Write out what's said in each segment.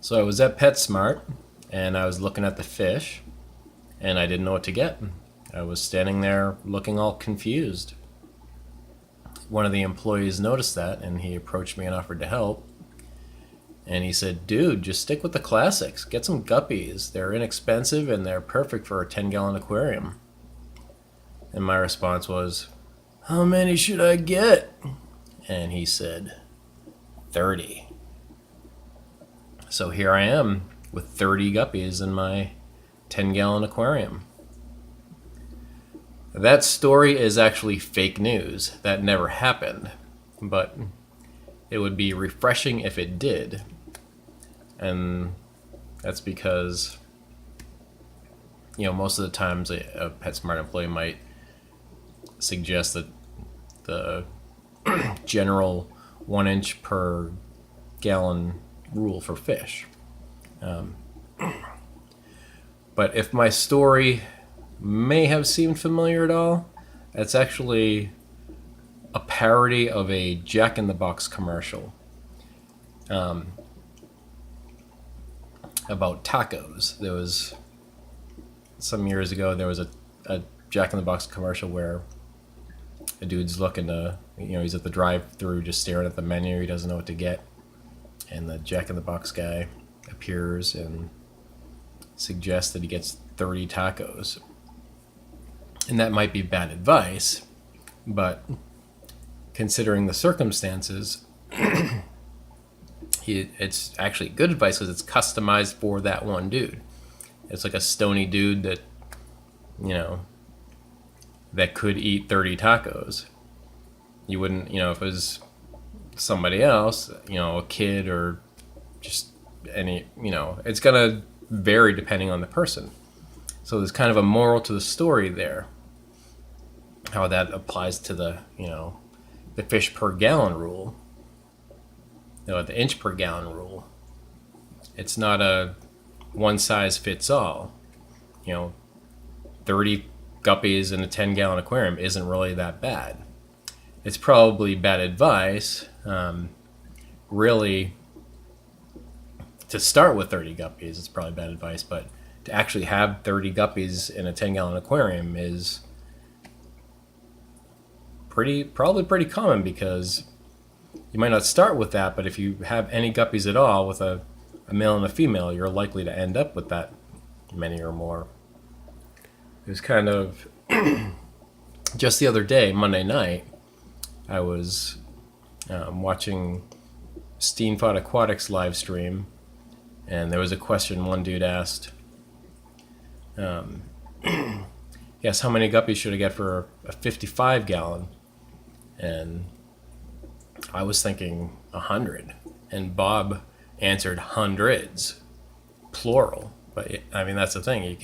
So I was at PetSmart and I was looking at the fish and I didn't know what to get. I was standing there looking all confused. One of the employees noticed that and he approached me and offered to help. And he said, "Dude, just stick with the classics. Get some guppies. They're inexpensive and they're perfect for a 10-gallon aquarium." And my response was, "How many should I get?" And he said, 30. So here I am with 30 guppies in my 10-gallon aquarium. That story is actually fake news. That never happened. But it would be refreshing if it did. And that's because, most of the times a PetSmart employee might suggest that the general 1 inch per gallon rule for fish. But if my story may have seemed familiar at all, it's actually a parody of a Jack in the Box commercial about tacos. There was some years ago, there was a Jack in the Box commercial where a dude's looking to, he's at the drive-thru just staring at the menu. He doesn't know what to get. And the Jack in the Box guy appears and suggests that he gets 30 tacos. And that might be bad advice, but considering the circumstances, it's actually good advice because it's customized for that one dude. It's like a stony dude that, that could eat 30 tacos. You wouldn't, if it was somebody else, a kid or just any, it's going to vary depending on the person. So there's kind of a moral to the story there. How that applies to the, the fish per gallon rule. The inch per gallon rule. It's not a one size fits all. 30 guppies in a 10-gallon aquarium isn't really that bad. It's probably bad advice, really, to start with 30 guppies, it's probably bad advice, but to actually have 30 guppies in a 10-gallon aquarium is probably pretty common, because you might not start with that, but if you have any guppies at all with a male and a female, you're likely to end up with that many or more. It was kind of just the other day, Monday night, I was watching Steamfod Aquatics live stream, and there was a question one dude asked. Yes, how many guppies should I get for a 55 gallon? And I was thinking 100, and Bob answered hundreds, plural. But that's the thing. You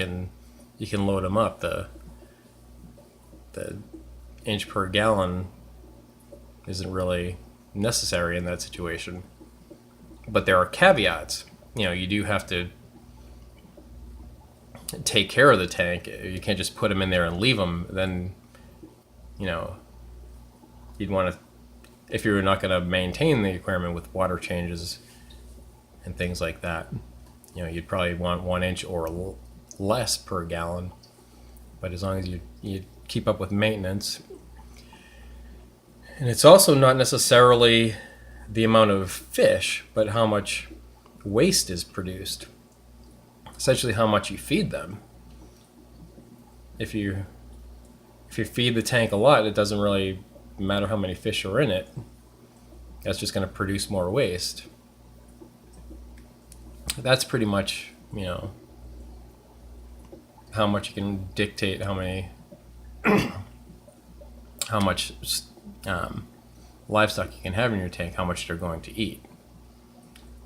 can load them up. The inch per gallon isn't really necessary in that situation. But there are caveats. You do have to take care of the tank. You can't just put them in there and leave them. Then, you'd want to, if you're not going to maintain the aquarium with water changes and things like that, you'd probably want 1 inch or less per gallon. But as long as you keep up with maintenance. And it's also not necessarily the amount of fish, but how much waste is produced. Essentially how much you feed them. If you feed the tank a lot, it doesn't really matter how many fish are in it. That's just going to produce more waste. That's pretty much, how much you can dictate how much livestock you can have in your tank, how much they're going to eat.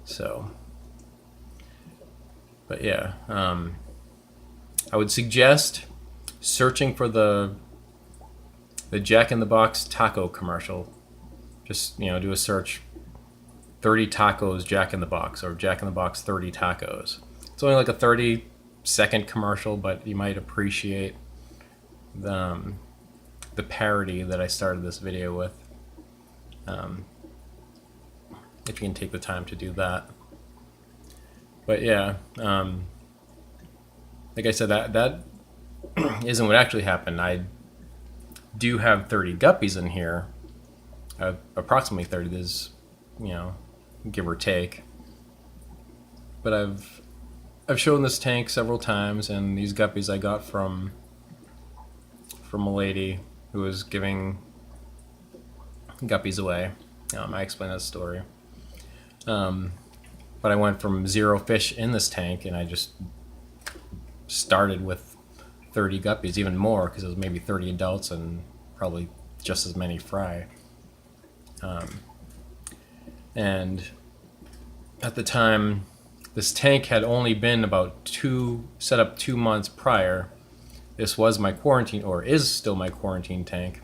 So, but yeah, I would suggest searching for the Jack in the Box taco commercial. Just, do a search, 30 tacos Jack in the Box, or Jack in the Box 30 tacos. It's only like a 30-second commercial, but you might appreciate the parody that I started this video with. If you can take the time to do that. But yeah, like I said, that isn't what actually happened. I do have 30 guppies in here, approximately 30. There's, you know, give or take. But I've shown this tank several times, and these guppies I got from a lady who was giving guppies away. I explained that story. But I went from 0 fish in this tank, and I just started with 30 guppies, even more, because it was maybe 30 adults and probably just as many fry. And at the time, this tank had only been set up 2 months prior. This was my quarantine, or is still my quarantine tank.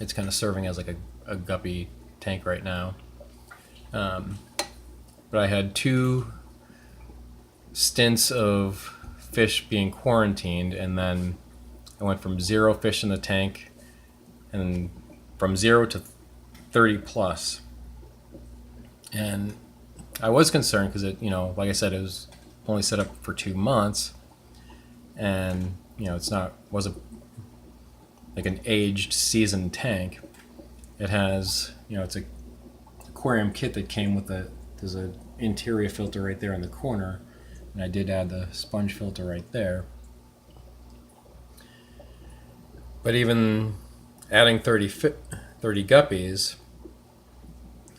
It's kind of serving as like a guppy tank right now. But I had 2 stints of fish being quarantined, and then I went from 0 fish in the tank, and from 0 to 30 plus. And I was concerned because it, like I said, it was only set up for 2 months, and wasn't like an aged, seasoned tank. It has, it's a aquarium kit that came with there's an interior filter right there in the corner, and I did add the sponge filter right there. But even adding 30 guppies,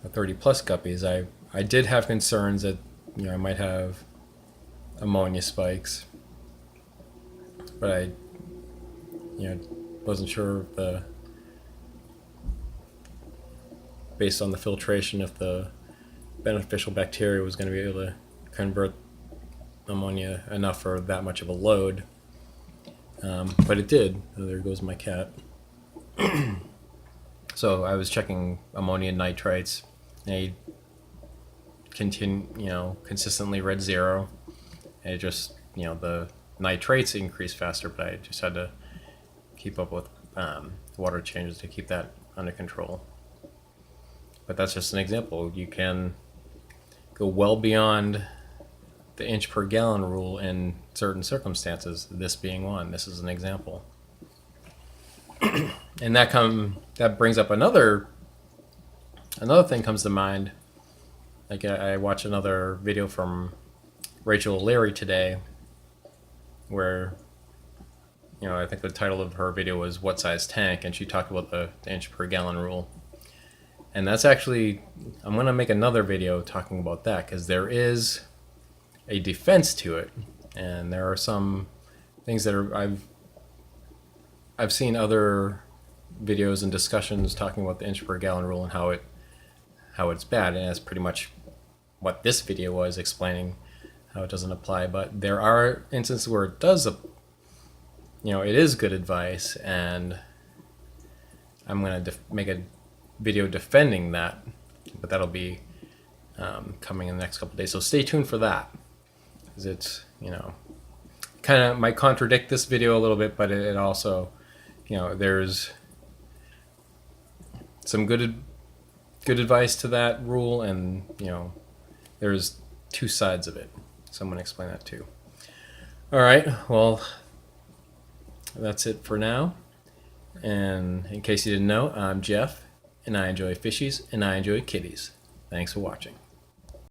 30 plus guppies, I did have concerns that I might have ammonia spikes, but I wasn't sure if based on the filtration, if the beneficial bacteria was going to be able to convert ammonia enough for that much of a load. But it did. Oh, there goes my cat. So I was checking ammonia nitrates. They consistently read 0. And it just, the nitrates increased faster, but I just had to keep up with water changes to keep that under control. But that's just an example. You can go well beyond the inch per gallon rule in certain circumstances, this being one. This is an example. And that brings up another thing comes to mind. Like I watched another video from Rachel O'Leary today where I think the title of her video was "What Size Tank?" and she talked about the inch per gallon rule. And that's actually, I'm going to make another video talking about that, because there is a defense to it, and there are some things that I've seen other videos and discussions talking about the inch per gallon rule and how it's bad, and that's pretty much what this video was, explaining how it doesn't apply. But there are instances where it does, it is good advice, and I'm going to make a video defending that, but that'll be coming in the next couple of days, so stay tuned for that, because it's kind of might contradict this video a little bit, but it also there's some good advice to that rule, and there's 2 sides of it, so I'm going to explain that too. All right, well, that's it for now, and in case you didn't know, I'm Jeff, and I enjoy fishies, and I enjoy kitties. Thanks for watching.